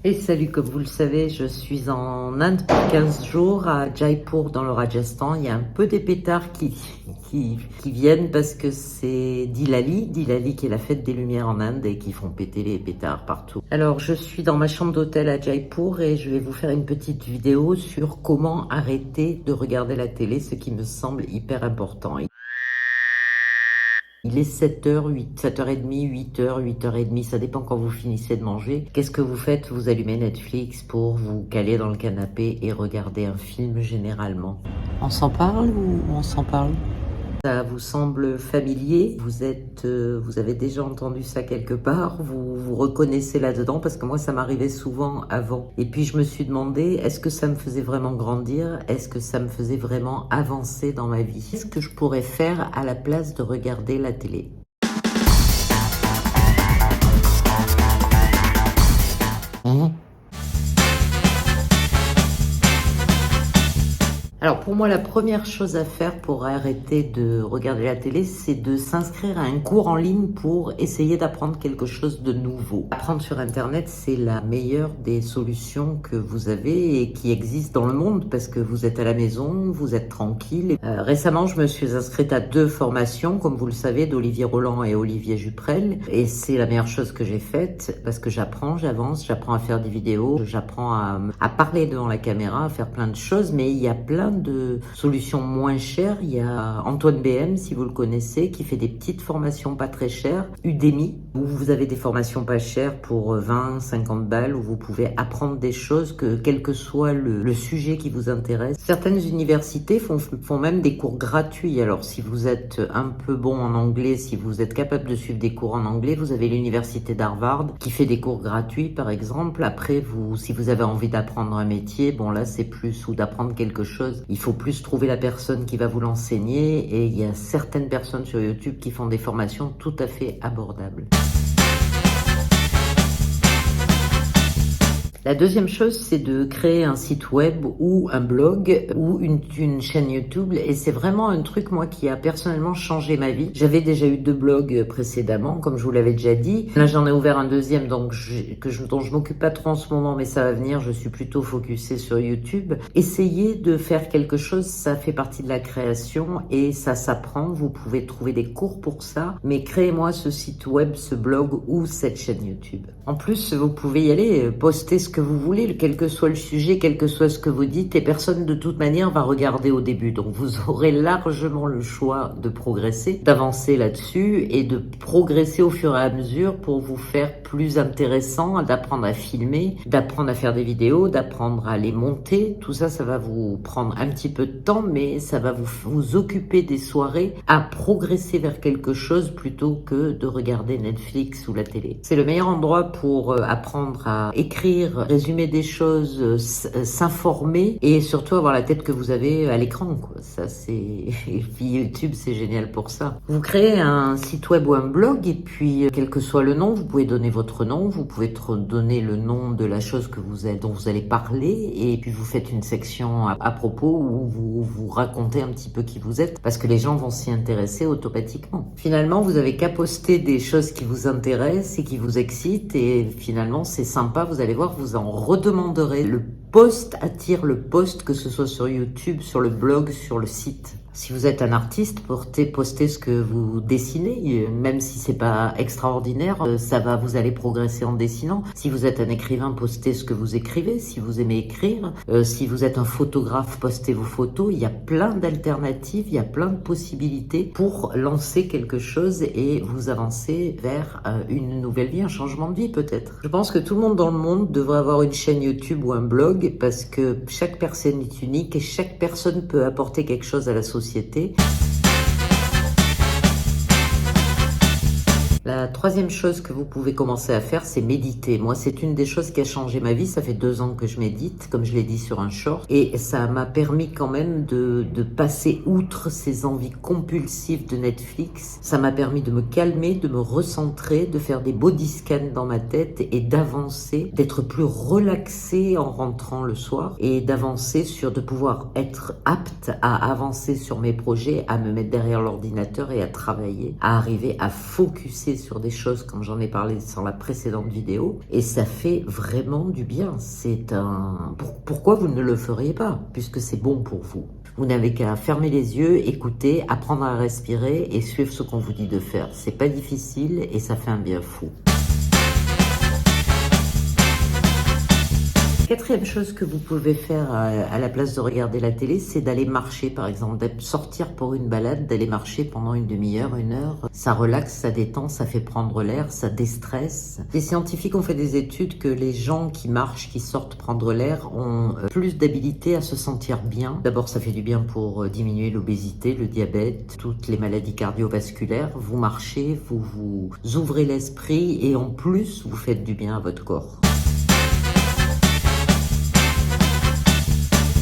Et salut, comme vous le savez, je suis en Inde pour 15 jours à Jaipur dans le Rajasthan. Il y a un peu des pétards qui viennent parce que c'est Diwali qui est la fête des Lumières en Inde et qui font péter les pétards partout. Alors je suis dans ma chambre d'hôtel à Jaipur et je vais vous faire une petite vidéo sur comment arrêter de regarder la télé, ce qui me semble hyper important. Il est 7h30, 8h, 8h30, ça dépend quand vous finissez de manger. Qu'est-ce que vous faites? Vous allumez Netflix pour vous caler dans le canapé et regarder un film généralement. On s'en parle ou on s'en parle? Ça vous semble familier? Vous avez déjà entendu ça quelque part? Vous vous reconnaissez là-dedans? Parce que moi, ça m'arrivait souvent avant. Et puis, je me suis demandé, est-ce que ça me faisait vraiment grandir? Est-ce que ça me faisait vraiment avancer dans ma vie? Qu'est-ce que je pourrais faire à la place de regarder la télé? Alors pour moi, la première chose à faire pour arrêter de regarder la télé, c'est de s'inscrire à un cours en ligne pour essayer d'apprendre quelque chose de nouveau. Apprendre sur Internet, c'est la meilleure des solutions que vous avez et qui existent dans le monde parce que vous êtes à la maison, vous êtes tranquille. Récemment, je me suis inscrite à 2 formations, comme vous le savez, d'Olivier Roland et Olivier Juprel. Et c'est la meilleure chose que j'ai faite parce que j'apprends, j'avance, j'apprends à faire des vidéos, j'apprends à parler devant la caméra, à faire plein de choses, mais il y a plein de solutions moins chères. Il y a Antoine BM, si vous le connaissez, qui fait des petites formations pas très chères. Udemy, où vous avez des formations pas chères pour 20, 50 balles, où vous pouvez apprendre des choses, quel que soit le sujet qui vous intéresse. Certaines universités font même des cours gratuits. Alors, si vous êtes un peu bon en anglais, si vous êtes capable de suivre des cours en anglais, vous avez l'université d'Harvard qui fait des cours gratuits, par exemple. Après, si vous avez envie d'apprendre un métier, bon là, c'est plus, ou d'apprendre quelque chose, il faut plus trouver la personne qui va vous l'enseigner et il y a certaines personnes sur YouTube qui font des formations tout à fait abordables. La deuxième chose, c'est de créer un site web ou un blog ou une chaîne YouTube. Et c'est vraiment un truc, moi, qui a personnellement changé ma vie. J'avais déjà eu 2 blogs précédemment, comme je vous l'avais déjà dit. Là, j'en ai ouvert un deuxième, dont je m'occupe pas trop en ce moment, mais ça va venir. Je suis plutôt focusée sur YouTube. Essayez de faire quelque chose, ça fait partie de la création et ça s'apprend. Vous pouvez trouver des cours pour ça. Mais créez-moi ce site web, ce blog ou cette chaîne YouTube. En plus, vous pouvez y aller, poster ce que vous voulez, quel que soit le sujet, quel que soit ce que vous dites, et personne de toute manière va regarder au début. Donc vous aurez largement le choix de progresser, d'avancer là-dessus et de progresser au fur et à mesure pour vous faire plus intéressant, d'apprendre à filmer, d'apprendre à faire des vidéos, d'apprendre à les monter. Tout ça, ça va vous prendre un petit peu de temps, mais ça va vous occuper des soirées à progresser vers quelque chose plutôt que de regarder Netflix ou la télé. C'est le meilleur endroit pour apprendre à écrire, résumer des choses, s'informer et surtout avoir la tête que vous avez à l'écran, quoi. Ça, et puis YouTube, c'est génial pour ça. Vous créez un site web ou un blog et puis quel que soit le nom, vous pouvez donner votre nom, vous pouvez donner le nom de la chose dont vous allez parler et puis vous faites une section à propos où vous racontez un petit peu qui vous êtes parce que les gens vont s'y intéresser automatiquement. Finalement, vous avez qu'à poster des choses qui vous intéressent et qui vous excitent et finalement, c'est sympa, vous allez voir, vous en redemanderez. Le post attire le post, que ce soit sur YouTube, sur le blog, sur le site. Si vous êtes un artiste, postez ce que vous dessinez, même si c'est pas extraordinaire, vous allez progresser en dessinant. Si vous êtes un écrivain, postez ce que vous écrivez, si vous aimez écrire. Si vous êtes un photographe, postez vos photos. Il y a plein d'alternatives, il y a plein de possibilités pour lancer quelque chose et vous avancer vers une nouvelle vie, un changement de vie peut-être. Je pense que tout le monde dans le monde devrait avoir une chaîne YouTube ou un blog parce que chaque personne est unique et chaque personne peut apporter quelque chose à la société. La troisième chose que vous pouvez commencer à faire, c'est méditer. Moi, c'est une des choses qui a changé ma vie. Ça fait 2 ans que je médite, comme je l'ai dit sur un short. Et ça m'a permis quand même de passer outre ces envies compulsives de Netflix. Ça m'a permis de me calmer, de me recentrer, de faire des body scans dans ma tête et d'avancer, d'être plus relaxé en rentrant le soir et d'avancer de pouvoir être apte à avancer sur mes projets, à me mettre derrière l'ordinateur et à travailler, à arriver à focuser fixer sur des choses comme j'en ai parlé dans la précédente vidéo et ça fait vraiment du bien. Pourquoi vous ne le feriez pas puisque c'est bon pour vous? Vous n'avez qu'à fermer les yeux, écouter, apprendre à respirer et suivre ce qu'on vous dit de faire. C'est pas difficile et ça fait un bien fou. Quatrième chose que vous pouvez faire à la place de regarder la télé, c'est d'aller marcher par exemple, de sortir pour une balade, d'aller marcher pendant une demi-heure, une heure. Ça relaxe, ça détend, ça fait prendre l'air, ça déstresse. Les scientifiques ont fait des études que les gens qui marchent, qui sortent prendre l'air ont plus d'habilité à se sentir bien. D'abord, ça fait du bien pour diminuer l'obésité, le diabète, toutes les maladies cardiovasculaires. Vous marchez, vous ouvrez l'esprit et en plus, vous faites du bien à votre corps.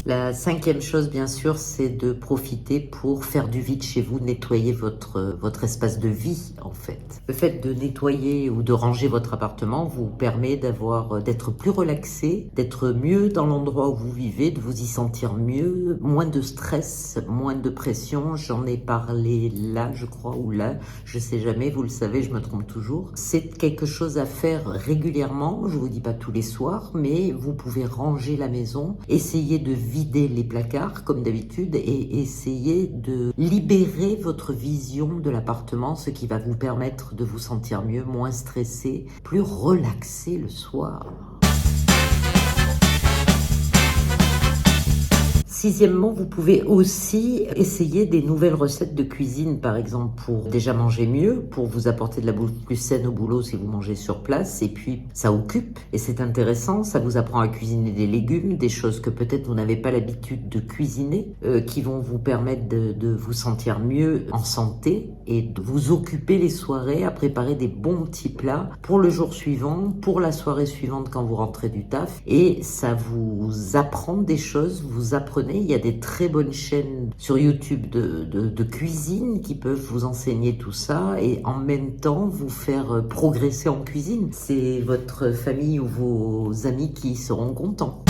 La cinquième chose, bien sûr, c'est de profiter pour faire du vide chez vous, nettoyer votre espace de vie, en fait. Le fait de nettoyer ou de ranger votre appartement vous permet d'être plus relaxé, d'être mieux dans l'endroit où vous vivez, de vous y sentir mieux, moins de stress, moins de pression. J'en ai parlé là, je crois, ou là, je sais jamais, vous le savez, je me trompe toujours. C'est quelque chose à faire régulièrement, je vous dis pas tous les soirs, mais vous pouvez ranger la maison, essayer de vider les placards comme d'habitude et essayer de libérer votre vision de l'appartement, ce qui va vous permettre de vous sentir mieux, moins stressé, plus relaxé le soir. Sixièmement, vous pouvez aussi essayer des nouvelles recettes de cuisine, par exemple, pour déjà manger mieux, pour vous apporter de la bouffe plus saine au boulot si vous mangez sur place, et puis ça occupe, et c'est intéressant, ça vous apprend à cuisiner des légumes, des choses que peut-être vous n'avez pas l'habitude de cuisiner, qui vont vous permettre de vous sentir mieux en santé, et de vous occuper les soirées à préparer des bons petits plats pour le jour suivant, pour la soirée suivante quand vous rentrez du taf, et ça vous apprend des choses, vous apprenez. Il y a des très bonnes chaînes sur YouTube de cuisine qui peuvent vous enseigner tout ça et en même temps vous faire progresser en cuisine. C'est votre famille ou vos amis qui seront contents.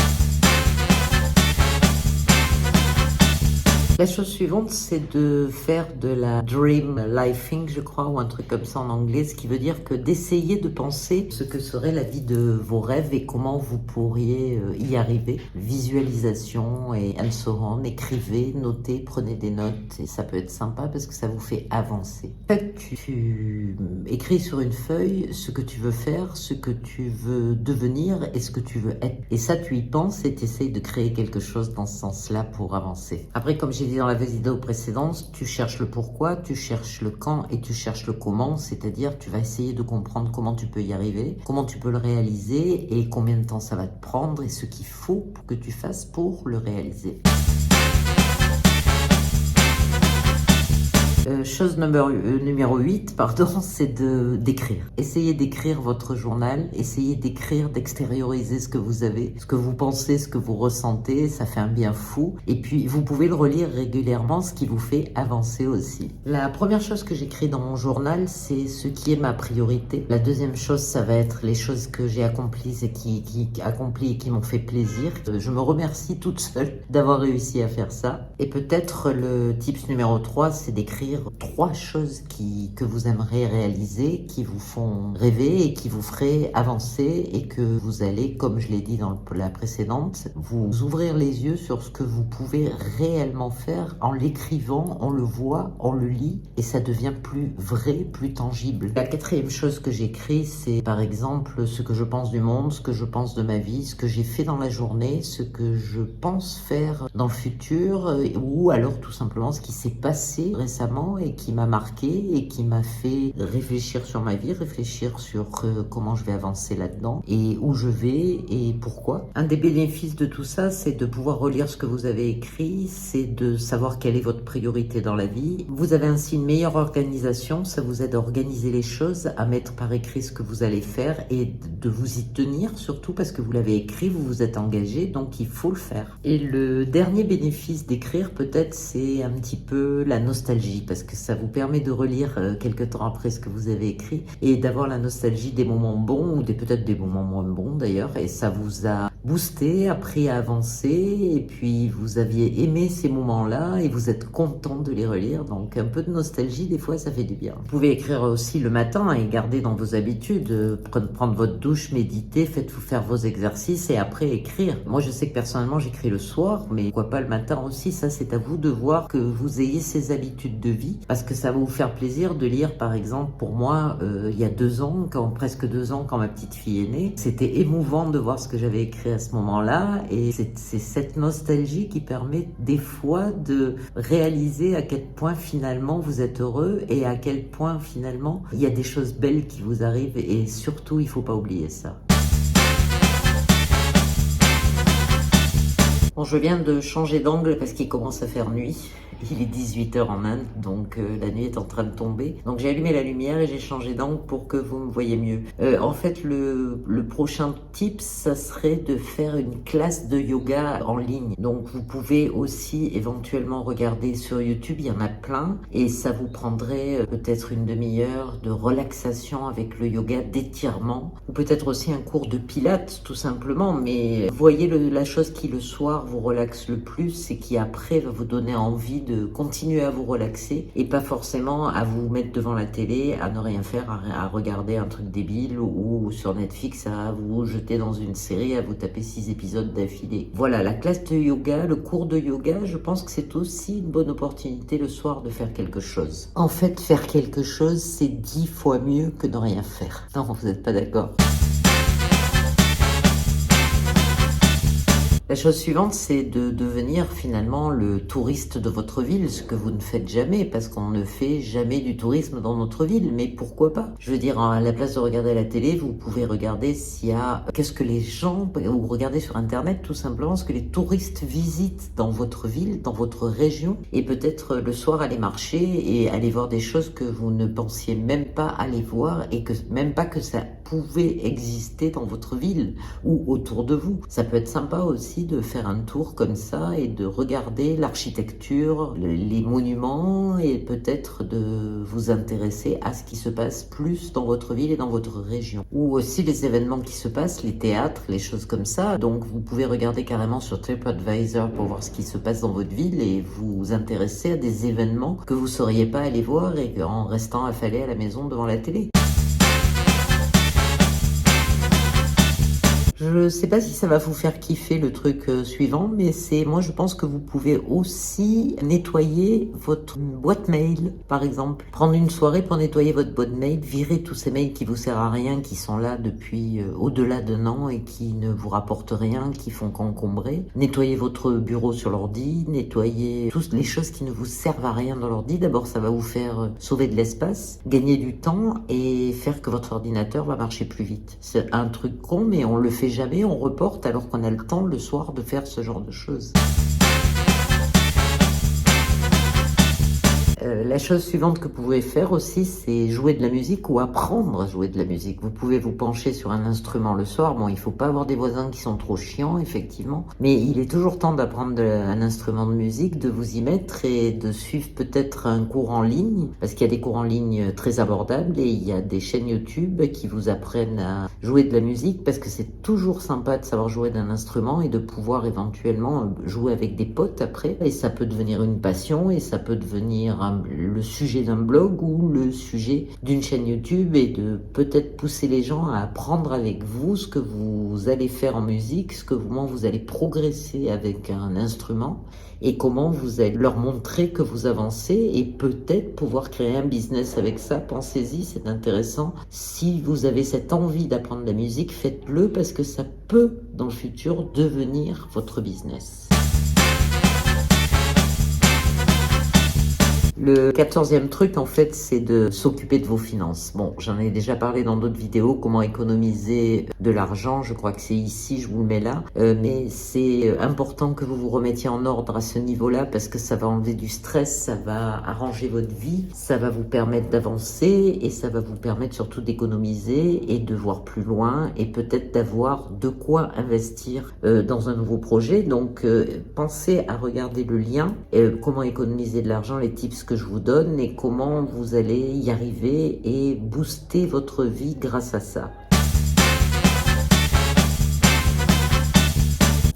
La chose suivante, c'est de faire de la dream lifing, je crois, ou un truc comme ça en anglais, ce qui veut dire que d'essayer de penser ce que serait la vie de vos rêves et comment vous pourriez y arriver. Visualisation et and so on. Écrivez, notez, prenez des notes et ça peut être sympa parce que ça vous fait avancer. En fait, tu écris sur une feuille ce que tu veux faire, ce que tu veux devenir et ce que tu veux être. Et ça, tu y penses et tu essayes de créer quelque chose dans ce sens-là pour avancer. Après, comme j'ai dit dans la vidéo précédente, tu cherches le pourquoi, tu cherches le quand et tu cherches le comment, c'est-à-dire tu vas essayer de comprendre comment tu peux y arriver, comment tu peux le réaliser et combien de temps ça va te prendre et ce qu'il faut que tu fasses pour le réaliser. Chose numéro 8, pardon, c'est d'écrire. Essayez d'écrire votre journal, essayez d'écrire, d'extérioriser ce que vous avez, ce que vous pensez, ce que vous ressentez, ça fait un bien fou. Et puis, vous pouvez le relire régulièrement, ce qui vous fait avancer aussi. La première chose que j'écris dans mon journal, c'est ce qui est ma priorité. La deuxième chose, ça va être les choses que j'ai accomplies et qui m'ont fait plaisir. Je me remercie toute seule d'avoir réussi à faire ça. Et peut-être le tips numéro 3, c'est d'écrire 3 choses que vous aimeriez réaliser, qui vous font rêver et qui vous feraient avancer et que vous allez, comme je l'ai dit dans la précédente, vous ouvrir les yeux sur ce que vous pouvez réellement faire en l'écrivant, on le voit, on le lit et ça devient plus vrai, plus tangible. La 4e chose que j'écris, c'est par exemple ce que je pense du monde, ce que je pense de ma vie, ce que j'ai fait dans la journée, ce que je pense faire dans le futur ou alors tout simplement ce qui s'est passé récemment et qui m'a marqué et qui m'a fait réfléchir sur ma vie, réfléchir sur comment je vais avancer là-dedans et où je vais et pourquoi. Un des bénéfices de tout ça, c'est de pouvoir relire ce que vous avez écrit, c'est de savoir quelle est votre priorité dans la vie. Vous avez ainsi une meilleure organisation, ça vous aide à organiser les choses, à mettre par écrit ce que vous allez faire et de vous y tenir surtout parce que vous l'avez écrit, vous vous êtes engagé, donc il faut le faire. Et le dernier bénéfice d'écrire peut-être, c'est un petit peu la nostalgie parce que ça vous permet de relire quelques temps après ce que vous avez écrit et d'avoir la nostalgie des moments bons ou peut-être des moments moins bons d'ailleurs et ça vous a boosté, appris à avancer, et puis vous aviez aimé ces moments-là et vous êtes content de les relire. Donc un peu de nostalgie, des fois, ça fait du bien. Vous pouvez écrire aussi le matin et garder dans vos habitudes, prendre votre douche, méditer, faites-vous faire vos exercices et après écrire. Moi, je sais que personnellement, j'écris le soir, mais pourquoi pas le matin aussi. Ça, c'est à vous de voir que vous ayez ces habitudes de vie, parce que ça va vous faire plaisir de lire, par exemple, pour moi, il y a 2 ans, presque 2 ans, quand ma petite fille est née, c'était émouvant de voir ce que j'avais écrit à ce moment-là, et c'est cette nostalgie qui permet des fois de réaliser à quel point finalement vous êtes heureux et à quel point finalement il y a des choses belles qui vous arrivent, et surtout il faut pas oublier ça. Bon, je viens de changer d'angle parce qu'il commence à faire nuit. Il est 18h en Inde, donc la nuit est en train de tomber. Donc j'ai allumé la lumière et j'ai changé d'angle pour que vous me voyez mieux. En fait, le prochain tip, ça serait de faire une classe de yoga en ligne. Donc vous pouvez aussi éventuellement regarder sur YouTube, il y en a plein. Et ça vous prendrait peut-être une demi-heure de relaxation avec le yoga, d'étirement. Ou peut-être aussi un cours de pilates, tout simplement. Mais vous voyez, la chose qui le soir vous relaxe le plus et qui après va vous donner envie de continuer à vous relaxer et pas forcément à vous mettre devant la télé, à ne rien faire, à regarder un truc débile ou sur Netflix à vous jeter dans une série, à vous taper 6 épisodes d'affilée. Voilà, la classe de yoga, le cours de yoga, je pense que c'est aussi une bonne opportunité le soir de faire quelque chose. En fait, faire quelque chose, c'est 10 fois mieux que de rien faire. Non, vous n'êtes pas d'accord? La chose suivante, c'est de devenir finalement le touriste de votre ville, ce que vous ne faites jamais, parce qu'on ne fait jamais du tourisme dans notre ville, mais pourquoi pas? Je veux dire, à la place de regarder la télé, vous pouvez regarder qu'est-ce que les gens, ou regarder sur Internet tout simplement ce que les touristes visitent dans votre ville, dans votre région, et peut-être le soir aller marcher et aller voir des choses que vous ne pensiez même pas aller voir, et que même pas que ça pouvait exister dans votre ville ou autour de vous. Ça peut être sympa aussi de faire un tour comme ça et de regarder l'architecture, les monuments, et peut-être de vous intéresser à ce qui se passe plus dans votre ville et dans votre région. Ou aussi les événements qui se passent, les théâtres, les choses comme ça. Donc vous pouvez regarder carrément sur TripAdvisor pour voir ce qui se passe dans votre ville et vous intéresser à des événements que vous ne sauriez pas aller voir et en restant affalé à la maison devant la télé. Je sais pas si ça va vous faire kiffer le truc suivant, mais moi je pense que vous pouvez aussi nettoyer votre boîte mail, par exemple. Prendre une soirée pour nettoyer votre boîte mail, virer tous ces mails qui vous servent à rien, qui sont là depuis au-delà d'un an et qui ne vous rapportent rien, qui font qu'encombrer. Nettoyer votre bureau sur l'ordi, nettoyer toutes les choses qui ne vous servent à rien dans l'ordi. D'abord, ça va vous faire sauver de l'espace, gagner du temps et faire que votre ordinateur va marcher plus vite. C'est un truc con, mais on le fait jamais, on reporte alors qu'on a le temps le soir de faire ce genre de choses. La chose suivante que vous pouvez faire aussi, c'est jouer de la musique ou apprendre à jouer de la musique. Vous pouvez vous pencher sur un instrument le soir. Bon, il faut pas avoir des voisins qui sont trop chiants, effectivement. Mais il est toujours temps d'apprendre un instrument de musique, de vous y mettre et de suivre peut-être un cours en ligne. Parce qu'il y a des cours en ligne très abordables et il y a des chaînes YouTube qui vous apprennent à jouer de la musique, parce que c'est toujours sympa de savoir jouer d'un instrument et de pouvoir éventuellement jouer avec des potes après. Et ça peut devenir une passion et ça peut devenir le sujet d'un blog ou le sujet d'une chaîne YouTube, et de peut-être pousser les gens à apprendre avec vous ce que vous allez faire en musique, comment vous allez progresser avec un instrument et comment vous allez leur montrer que vous avancez, et peut-être pouvoir créer un business avec ça. Pensez-y, c'est intéressant. Si vous avez cette envie d'apprendre la musique, faites-le, parce que ça peut dans le futur devenir votre business. Le 14e truc, en fait, c'est de s'occuper de vos finances. Bon, j'en ai déjà parlé dans d'autres vidéos, comment économiser de l'argent. Je crois que c'est ici, je vous le mets là. Mais c'est important que vous vous remettiez en ordre à ce niveau-là, parce que ça va enlever du stress, ça va arranger votre vie, ça va vous permettre d'avancer et ça va vous permettre surtout d'économiser et de voir plus loin et peut-être d'avoir de quoi investir dans un nouveau projet. Donc, pensez à regarder le lien, comment économiser de l'argent, les tips que je vous donne et comment vous allez y arriver et booster votre vie grâce à ça.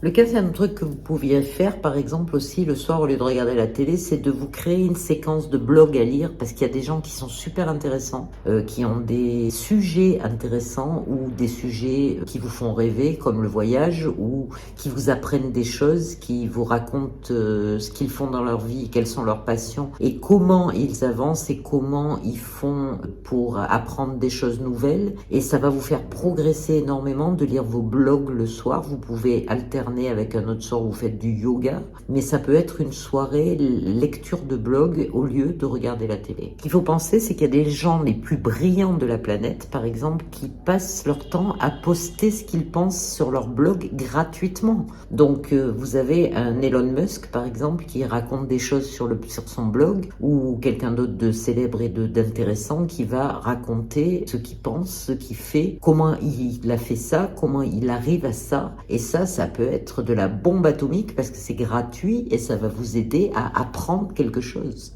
Le 15e truc que vous pouviez faire, par exemple, aussi, le soir, au lieu de regarder la télé, c'est de vous créer une séquence de blogs à lire, parce qu'il y a des gens qui sont super intéressants, qui ont des sujets intéressants, ou des sujets qui vous font rêver, comme le voyage, ou qui vous apprennent des choses, qui vous racontent ce qu'ils font dans leur vie, quelles sont leurs passions, et comment ils avancent, et comment ils font pour apprendre des choses nouvelles. Et ça va vous faire progresser énormément de lire vos blogs le soir. Vous pouvez alterner avec un autre soir où vous faites du yoga, mais ça peut être une soirée lecture de blog au lieu de regarder la télé. Ce qu'il faut penser, c'est qu'il y a des gens les plus brillants de la planète, par exemple, qui passent leur temps à poster ce qu'ils pensent sur leur blog gratuitement. Donc vous avez un Elon Musk, par exemple, qui raconte des choses sur son blog, ou quelqu'un d'autre de célèbre et d'intéressant qui va raconter ce qu'il pense, ce qu'il fait, comment il a fait ça, comment il arrive à ça. Et ça peut être de la bombe atomique parce que c'est gratuit et ça va vous aider à apprendre quelque chose.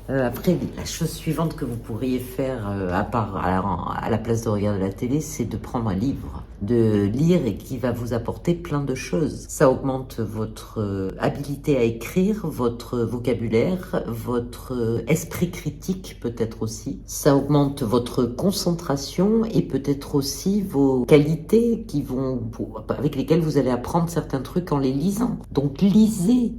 Après, la chose suivante que vous pourriez faire, à la place de regarder la télé, c'est de prendre un livre, de lire, et qui va vous apporter plein de choses. Ça augmente votre habilité à écrire, votre vocabulaire, votre esprit critique peut-être aussi. Ça augmente votre concentration et peut-être aussi vos qualités avec lesquelles vous allez apprendre certains trucs en les lisant. Donc lisez.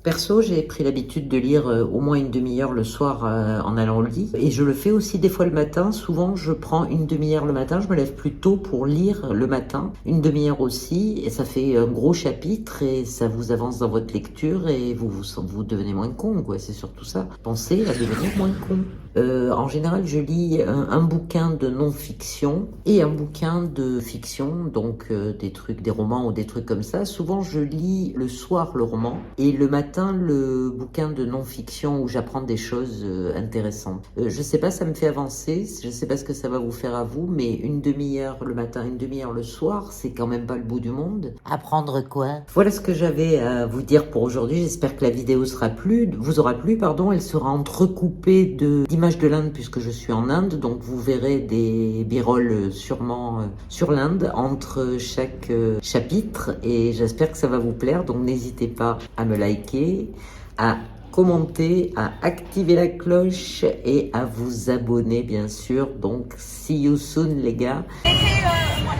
Perso, j'ai pris l'habitude de lire au moins une demi-heure le soir en allant au lit. Et je le fais aussi des fois le matin. Souvent, je prends une demi-heure le matin. Je me lève plus tôt pour lire le matin. Une demi-heure aussi. Et ça fait un gros chapitre et ça vous avance dans votre lecture et vous devenez moins con, quoi. C'est surtout ça. Pensez à devenir moins con. En général, je lis un bouquin de non-fiction et un bouquin de fiction, donc des romans ou des trucs comme ça. Souvent, je lis le soir le roman et le matin le bouquin de non-fiction où j'apprends des choses intéressantes. Je sais pas, ça me fait avancer. Je sais pas ce que ça va vous faire à vous, mais une demi-heure le matin, une demi-heure le soir, c'est quand même pas le bout du monde. Apprendre quoi? Voilà ce que j'avais à vous dire pour aujourd'hui. J'espère que la vidéo vous aura plu. Elle sera entrecoupée d'images de l'Inde puisque je suis en Inde, donc vous verrez des b-rolls sûrement sur l'Inde entre chaque chapitre et j'espère que ça va vous plaire. Donc n'hésitez pas à me liker, à commenter, à activer la cloche et à vous abonner bien sûr. Donc see you soon les gars.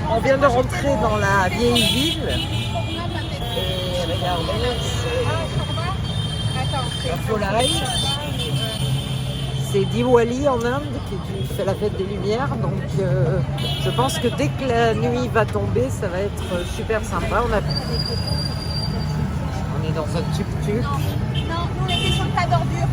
On vient de rentrer dans la vieille ville et regardez, c'est la Folai. C'est Diwali en Inde qui fait la fête des Lumières, donc je pense que dès que la nuit va tomber, ça va être super sympa. On est dans un tuk-tuk. Non, nous on était sur le tas d'ordures.